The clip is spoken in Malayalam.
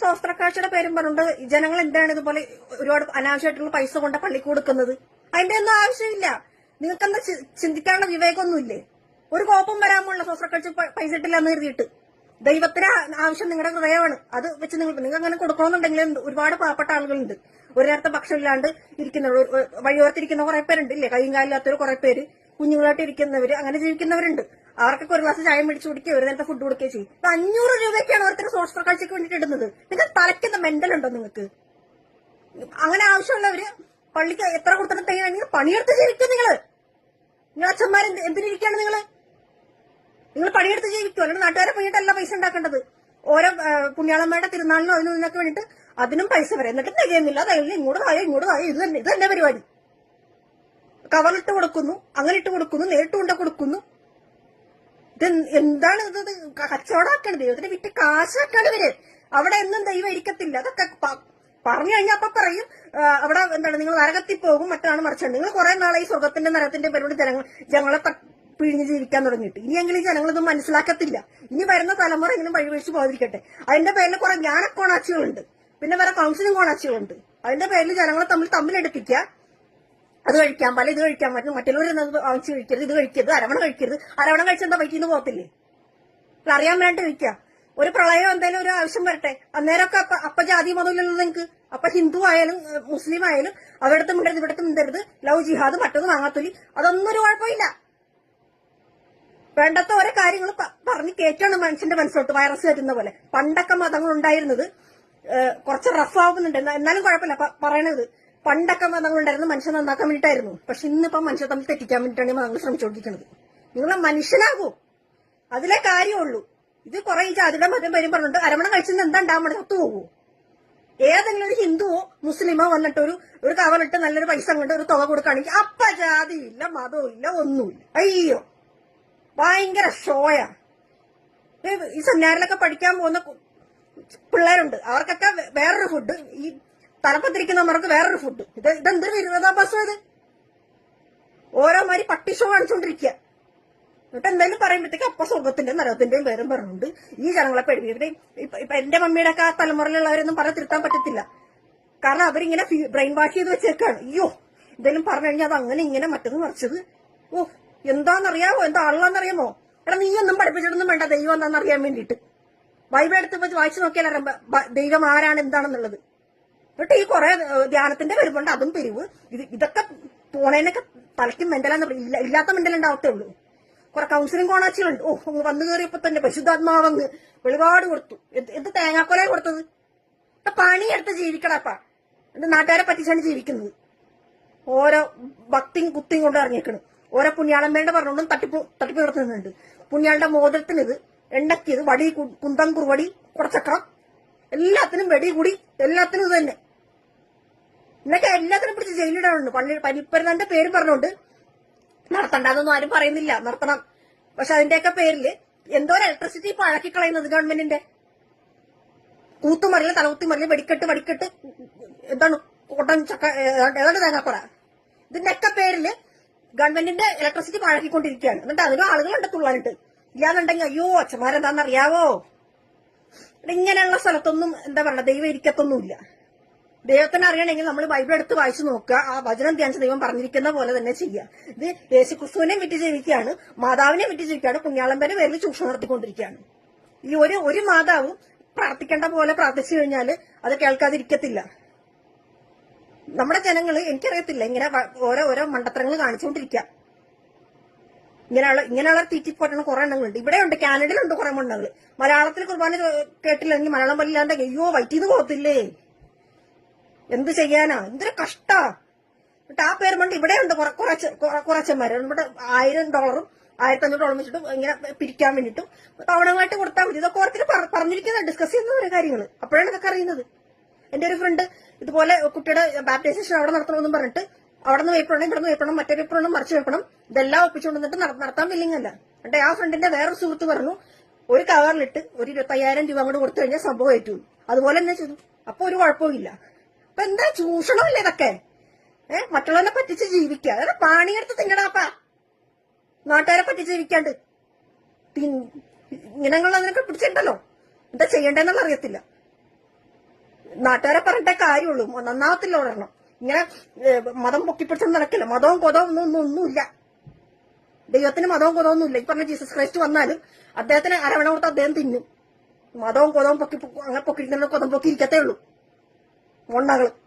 ശാസ്ത്രക്കാഴ്ചയുടെ പേരും പറഞ്ഞുകൊണ്ട് ജനങ്ങൾ എന്താണ് ഇതുപോലെ ഒരുപാട് അനാവശ്യമായിട്ടുള്ള പൈസ കൊണ്ട് പള്ളിക്ക് കൊടുക്കുന്നത്? അതിന്റെ ഒന്നും ആവശ്യമില്ല. നിങ്ങൾക്കെന്താ ചിന്തിക്കാനുള്ള വിവേകമൊന്നുമില്ലേ? ഒരു കോപ്പം വരാമുള്ള ശാസ്ത്രക്കാഴ്ച പൈസ ഇട്ടില്ല എന്ന് കരുതിയിട്ട്. ദൈവത്തിന് ആവശ്യം നിങ്ങളുടെ ഹൃദയമാണ്. അത് വെച്ച് നിങ്ങൾ അങ്ങനെ കൊടുക്കണമെന്നുണ്ടെങ്കിൽ ഒരുപാട് പാവപ്പെട്ട ആളുകളുണ്ട്. ഒരു നേരത്തെ ഭക്ഷണം ഇല്ലാണ്ട് ഇരിക്കുന്നവർ, വഴിയോർത്തിരിക്കുന്ന കുറെ പേരുണ്ട് ഇല്ലേ, കൈയും കാലില്ലാത്തവർ കുറെ പേര്, കുഞ്ഞുങ്ങളായിട്ട് ഇരിക്കുന്നവര്, അങ്ങനെ ജീവിക്കുന്നവരുണ്ട്. അവർക്കൊക്കെ ഒരു ഗ്ലാസ് ചായ മേടിച്ചു കൊടുക്കുക, ഒരു നേരത്തെ ഫുഡ് കൊടുക്കുകയും ചെയ്യും. 500 രൂപയ്ക്കാണ് ഓരോരുത്തർ ശാസ്ത്ര കാഴ്ചയ്ക്ക് വേണ്ടിയിട്ട് ഇടുന്നത്. നിങ്ങൾ തലയ്ക്കുന്ന മെന്റലുണ്ടോ നിങ്ങൾക്ക്? അങ്ങനെ ആവശ്യമുള്ളവര് പള്ളിക്ക് എത്ര കൊടുത്തിട്ട് നിങ്ങൾ പണിയെടുത്ത് ജീവിക്കും. നിങ്ങൾ അച്ഛന്മാർ എന്തിനിരിക്കുകയാണ്? നിങ്ങൾ പണിയെടുത്ത് ജീവിക്കും. അല്ലെങ്കിൽ നാട്ടുകാരെ പണിയിട്ടല്ല പൈസ ഉണ്ടാക്കേണ്ടത്. ഓരോ പുണ്യാളന്മാരുടെ തിരുനാളിനും അതിനും ഇതിനൊക്കെ വേണ്ടിയിട്ട് അതിനും പൈസ വരെ. എന്നിട്ട് തികയുന്നില്ല. അതായത് ഇങ്ങോട്ട് താഴെ ഇത് തന്നെ പരിപാടി. കവറിട്ട് കൊടുക്കുന്നു, അങ്ങനെ ഇട്ട് കൊടുക്കുന്നു, നേരിട്ട് കൊണ്ട കൊടുക്കുന്നു. ഇത് എന്താണ് ഇത്? കച്ചവടമാക്കാണ്, ദൈവത്തിന് വിറ്റ് കാശാക്കാണ് ഇവര്. അവിടെ ഒന്നും ദൈവം ഇരിക്കത്തില്ല. അതൊക്കെ പറഞ്ഞു കഴിഞ്ഞാൽ അപ്പൊ പറയും അവിടെ എന്താണ് നിങ്ങൾ നരകത്തിൽ പോകും, മറ്റാണ് മറിച്ചാണ്. നിങ്ങൾ കുറെ നാളായി സ്വർഗത്തിന്റെ നരകത്തിന്റെ പരിപാടി ജനങ്ങളെ പിഴിഞ്ഞ് ജീവിക്കാൻ തുടങ്ങിയിട്ട്. ഇനിയെങ്കിലും ജനങ്ങളിത് മനസ്സിലാക്കത്തില്ല. ഇനി വരുന്ന തലമുറ എങ്കിലും വഴിവെച്ച് പോകാതിരിക്കട്ടെ. അതിന്റെ പേരിൽ കുറെ ജ്ഞാനക്കോണാച്ചികളുണ്ട്, പിന്നെ വേറെ കൗൺസിലിംഗ് കോണാച്ചികളുണ്ട്. അതിന്റെ പേരിൽ ജനങ്ങളെ തമ്മിലെടുപ്പിക്കുക. അത് കഴിക്കാൻ പാടില്ല, ഇത് കഴിക്കാൻ പറ്റും, മറ്റുള്ളവർ വാങ്ങിച്ച് കഴിക്കരുത്, ഇത് കഴിക്കരുത്, അരവണ കഴിക്കരുത്. അരവണ കഴിച്ചെന്താ വയറ്റിന്ന് പോകത്തില്ലേ? അറിയാൻ വേണ്ടി കഴിക്കുക. ഒരു പ്രളയം എന്തായാലും ഒരു ആവശ്യം വരട്ടെ, അന്നേരമൊക്കെ അപ്പ ജാതി മതമില്ലല്ലോ നിങ്ങൾക്ക്. അപ്പൊ ഹിന്ദു ആയാലും മുസ്ലിം ആയാലും അവിടുത്തെ മിണ്ടരുത് ഇവിടുത്തെ മിണ്ടരുത്, ലവ് ജിഹാദ് മറ്റത് വാങ്ങാത്തൊലി, അതൊന്നും ഒരു കുഴപ്പമില്ല. വേണ്ടത്ത ഓരോ കാര്യങ്ങൾ പറഞ്ഞ് കേറ്റാണ് മനുഷ്യന്റെ മനസ്സിലോട്ട് വൈറസ് കയറ്റുന്ന പോലെ. പണ്ടൊക്കെ മതങ്ങൾ ഉണ്ടായിരുന്നത് കുറച്ച് റഫ് ആവുന്നുണ്ട്, എന്നാലും കുഴപ്പമില്ല പറയണത്. പണ്ടൊക്കെ മതങ്ങൾ ഉണ്ടായിരുന്നു മനുഷ്യൻ നന്നാക്കാൻ വേണ്ടിയിട്ടായിരുന്നു. പക്ഷെ ഇന്നിപ്പോ മനുഷ്യർ തമ്മിൽ തെറ്റിക്കാൻ വേണ്ടിയിട്ടാണ് മതങ്ങൾ ശ്രമിച്ചുകൊണ്ടിരിക്കുന്നത്. നിങ്ങളെ മനുഷ്യനാകൂ, അതിലെ കാര്യമുള്ളൂ. ഇത് കുറെ ഈ ജാതിയുടെ മതം പേരും പറഞ്ഞിട്ട് അരമണ കഴിച്ചെന്ന് എന്താ ഉണ്ടാവുമ്പോൾ ഒത്തു പോകൂ. ഏതെങ്കിലും ഒരു ഹിന്ദുവോ മുസ്ലിമോ വന്നിട്ട് ഒരു കവറിട്ട് നല്ലൊരു പൈസ കൊണ്ട് ഒരു തുക കൊടുക്കുകയാണെങ്കിൽ അപ്പ ജാതിയില്ല, മതവും ഇല്ല, ഒന്നുമില്ല. അയ്യോ, ഭയങ്കര ഷോയാ. ഈ സെമിനാറിലൊക്കെ പഠിക്കാൻ പോകുന്ന പിള്ളേരുണ്ട്, അവർക്കൊക്കെ വേറൊരു ഫുഡ്, ഈ തലപ്പത്തിരിക്കുന്നവർക്ക് വേറൊരു ഫുഡ്. ഇതെന്തൊരു വിരോധാഭാസം ഇത്? ഓരോ മാതിരി പട്ടി ഷോ കാണിച്ചുകൊണ്ടിരിക്കുക. എന്നിട്ട് എന്തായാലും പറയുമ്പോഴത്തേക്ക് അപ്പ സ്വർഗത്തിന്റെയും നരകത്തിന്റെയും പേരും പറഞ്ഞുകൊണ്ട് ഈ ജനങ്ങളെ പേടിപ്പിക്കും. ഇപ്പൊ എന്റെ മമ്മിയുടെ ഒക്കെ ആ തലമുറയിലുള്ളവരൊന്നും പറഞ്ഞ് തിരുത്താൻ പറ്റത്തില്ല. കാരണം അവരിങ്ങനെ ബ്രെയിൻ വാഷ് ചെയ്ത് വെച്ചേക്കാണ്. അയ്യോ, എന്തെങ്കിലും പറഞ്ഞു കഴിഞ്ഞാൽ അത് അങ്ങനെ ഇങ്ങനെ മറ്റത് മറിച്ചത്. ഓ, എന്താണെന്നറിയാമോ, എന്താ ആളാന്നറിയാമോ? എടാ, നീ ഒന്നും പഠിപ്പിച്ചിട്ടൊന്നും വേണ്ട ദൈവം എന്താണെന്ന് അറിയാൻ വേണ്ടിയിട്ട്. ബൈബിൾ എടുത്ത് വെച്ച് വായിച്ചു നോക്കിയാൽ അറിയാം ദൈവം ആരാണ് എന്താണെന്നുള്ളത്. എന്നിട്ട് ഈ കുറെ ധ്യാനത്തിന്റെ വരുമ്പോണ്ട് അതും പിരിവ്, ഇതൊക്കെ പോണേനൊക്കെ തലയ്ക്കും മെന്റലാന്ന് പറയും. ഇല്ലാത്ത മെന്റലുണ്ടാവത്തേ ഉള്ളൂ. കുറെ കൗൺസിലിംഗ് കോണാച്ചികളുണ്ട്. ഓ, വന്നു കയറിയപ്പോ തന്നെ പരിശുദ്ധാത്മാവങ്ങ് വെളിപാട് കൊടുത്തു. എന്ത് തേങ്ങാക്കൊലയെ കൊടുത്തത്? പണിയെടുത്ത് ജീവിക്കടാപ്പാ. എന്റെ നാട്ടുകാരെ പറ്റിച്ചാണ് ജീവിക്കുന്നത്. ഓരോ ഭക്തിയും കുത്തിയും കൊണ്ട് ഇറങ്ങിയേക്കണ്. ഓരോ പുണ്യാളമ്മേന്റെ പറഞ്ഞുകൊണ്ടും തട്ടിപ്പ് നടത്തുന്നുണ്ട്. പുണ്യാളുടെ മോതിരത്തിന് ഇത്, എണ്ണക്കിയത്, വടി, കുന്തം, കുറുവടി, കുടച്ചക്രം, എല്ലാത്തിനും വെടി കൂടി, എല്ലാത്തിനും ഇത് തന്നെ. എന്നൊക്കെ എല്ലാത്തിനും പിടിച്ച് ജയിലിടാറുണ്ട്. പനിപ്പരുന്നന്റെ പേര് പറഞ്ഞുകൊണ്ട് നടത്തണ്ടെന്നൊന്നും ആരും പറയുന്നില്ല, നടത്തണം. പക്ഷെ അതിന്റെയൊക്കെ പേരില് എന്തോ ഇലക്ട്രിസിറ്റി ഇപ്പൊ അഴക്കിക്കളയുന്നത് ഗവൺമെന്റിന്റെ. കൂത്തുമറില്, തലകുത്തിമറില്, വെടിക്കെട്ട്, എന്താണ് കോട്ടൻ ചക്ക, ഏതാണ്ട് തേങ്ങാപ്പറ, ഇതിന്റെയൊക്കെ പേരില് ഗവൺമെന്റിന്റെ ഇലക്ട്രിസിറ്റി പഴക്കിക്കൊണ്ടിരിക്കുകയാണ്. എന്നിട്ട് അതിനും ആളുകളുണ്ട് തുള്ളാനിട്ട്. ഇല്ലാന്നുണ്ടെങ്കിൽ അയ്യോ അച്ഛന്മാരെന്താണെന്നറിയാവോ? ഇങ്ങനെയുള്ള സ്ഥലത്തൊന്നും എന്താ പറയുക, ദൈവം ഇരിക്കത്തൊന്നുമില്ല. ദൈവത്തിനെ അറിയണമെങ്കിൽ നമ്മൾ ബൈബിൾ എടുത്ത് വായിച്ചു നോക്കുക, ആ വചനം ധ്യാനിച്ച് ദൈവം പറഞ്ഞിരിക്കുന്ന പോലെ തന്നെ ചെയ്യുക. ഇത് യേശുക്രിസ്തുവിനെ വിറ്റ് ജീവിക്കുകയാണ്, മാതാവിനെ വിറ്റ് ജീവിക്കുകയാണ്, പുണ്യാളമ്പന്റെ പേരിൽ ചൂഷണം നടത്തിക്കൊണ്ടിരിക്കുകയാണ്. ഈ ഒരു മാതാവും പ്രാർത്ഥിക്കേണ്ട പോലെ പ്രാർത്ഥിച്ചു കഴിഞ്ഞാൽ അത് കേൾക്കാതിരിക്കത്തില്ല. നമ്മുടെ ജനങ്ങള് എനിക്കറിയത്തില്ല, ഇങ്ങനെ ഓരോ മണ്ടത്തരങ്ങൾ കാണിച്ചുകൊണ്ടിരിക്കുക. ഇങ്ങനെയുള്ള തീറ്റിപ്പോട്ടുന്ന കുറെ എണ്ണങ്ങളുണ്ട്. ഇവിടെയുണ്ട്, കാനഡയിലുണ്ട് കുറെ എണ്ണങ്ങൾ. മലയാളത്തിൽ കുർബാന കേട്ടില്ലെങ്കിൽ മലയാളം പല്ലില്ലാണ്ട് അയ്യോ വയറ്റിന്ന് പോകത്തില്ലേ? എന്ത് ചെയ്യാനാ? എന്തൊരു കഷ്ടാ. എന്നിട്ട് ആ പേര് കൊണ്ട് ഇവിടെയുണ്ട് കുറച്ചന്മാര്. ഇവിടെ $1000 $1500 വെച്ചിട്ട് ഇങ്ങനെ പിരിക്കാൻ വേണ്ടിയിട്ടും തവണകളായിട്ട് കൊടുത്താൽ മതി. ഇതൊക്കെ ഓരോരുത്തർ പറഞ്ഞിരിക്കുന്നത്, ഡിസ്കസ് ചെയ്യുന്ന ഓരോ കാര്യങ്ങൾ. അപ്പോഴാണ് ഇതൊക്കെ അറിയുന്നത്. എന്റെ ഒരു ഫ്രണ്ട് ഇതുപോലെ കുട്ടിയുടെ ബാപ്റ്റൈസേഷൻ അവിടെ നടത്തണമെന്നും പറഞ്ഞിട്ട് അവിടെ നിന്ന് വെപ്പണം, ഇവിടെ നിന്ന് വെപ്പണം, മറ്റൊരു വെപ്പണം, മറിച്ച് വെപ്പണം, ഇതെല്ലാം ഒപ്പിച്ചുകൊണ്ടിട്ട് നടത്താൻ വില്ലിങ്ങല്ല. എന്നിട്ട് ആ ഫ്രണ്ടിന്റെ വേറൊരു സുഹൃത്ത് പറഞ്ഞു ഒരു കവറിലിട്ട് ഒരു 25,000 രൂപ അങ്ങോട്ട് കൊടുത്തു കഴിഞ്ഞാൽ സംഭവം ഏറ്റു. അതുപോലെ തന്നെ ചെയ്തു. അപ്പൊ ഒരു കുഴപ്പമില്ല. അപ്പൊ എന്താ ചൂഷണമല്ലേ ഇതൊക്കെ? മറ്റുള്ളവരെ പറ്റിച്ച് ജീവിക്കുക. അതായത് പാണിയെടുത്ത് തിന്നടാപ്പാ, നാട്ടുകാരെ പറ്റിച്ച് ജീവിക്കാണ്ട്. ഇങ്ങനെയുള്ള അതിനൊക്കെ പിടിച്ചിട്ടുണ്ടല്ലോ, എന്താ ചെയ്യണ്ടെന്നുള്ള അറിയത്തില്ല. നാട്ടുകാരെ പറഞ്ഞിട്ടേ കാര്യമുള്ളൂ. നന്നാവത്തില്ല ഒരെണ്ണം. ഇങ്ങനെ മതം പൊക്കിപ്പിടിച്ചൊന്നും നടക്കില്ല. മതവും കൊതവും ഒന്നുമില്ല. ദൈവത്തിന് മതവും കൊതവൊന്നുമില്ല. ഈ പറഞ്ഞ ജീസസ് ക്രൈസ്റ്റ് വന്നാലും അദ്ദേഹത്തിന് അരവണ കൊടുത്ത് അദ്ദേഹം തിന്നും. മതവും കൊതവും അങ്ങനെ പൊക്കിയിരിക്കുന്ന കൊതം പൊക്കിയിരിക്കത്തേ ഉള്ളൂ. മൊണ്ണകള്.